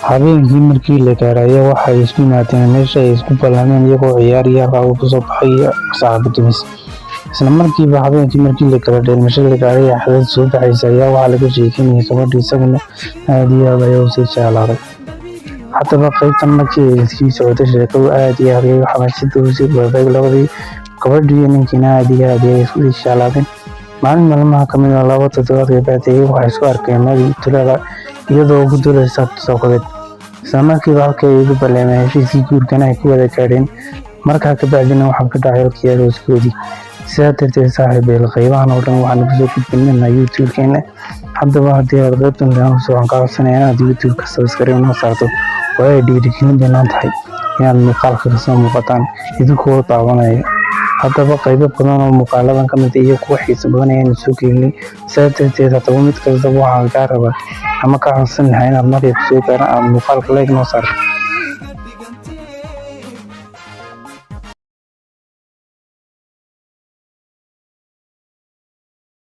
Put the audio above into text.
Habeenkii markii la gaaray waxay isku yimaadeen meesha ay isku ballameen iyagoo ciyaaraya qaabo ku soo baxay saacado dumis. Isla markiiba habeenkii markii la kala dheelmasho la gaaray xadad soo baxaysa ayaa waxaa laga sheekeynayay gabadhii isaguna aad iyo aad ayuu sii jeclaaday. Haddaba qaybtan markii ay sii socotay sheekadu aad iyo aad ayay u xamaasad u sii wadaag labadii gabadhii iyo ninkiina aad iyo aad ayay isku jeclaadeen. Maalin maalmaha ka mid ah laba toddobaad kabacdi waxay isku arkeen meel tulada iyadoo ugu duulaysa saqafeed. Isla markiiba halkii ay ugu ballameen heshiiskii guurkana ay ku wada gaadheen. Markaa kabacdina waxaa ka dhacay halkii arooskoodii. Sidaa darteed saaxiibayaal qaybahan oo dhan waxaan kusoo gudbinaynaa YouTube-keena. Haddaba haddii aad qaybtan waxaan ka codsanayaa inaad YouTube-ka subscribe noo saarto oo ay dhiirigelin doonaan tahay inaad muuqaalka ka soo muuqataan idinkoo daawanaya. Haddaba qaybo badan oo muuqaaladan ka mid iyo kuwa xiiso badan ayaan soo gelinay. Sidaa darteed haddaba mid kasta waxaan kaa rabaa ama ka codsan lahaa inaad markay ku soo gaaraan aad muuqaalka like noo saarto.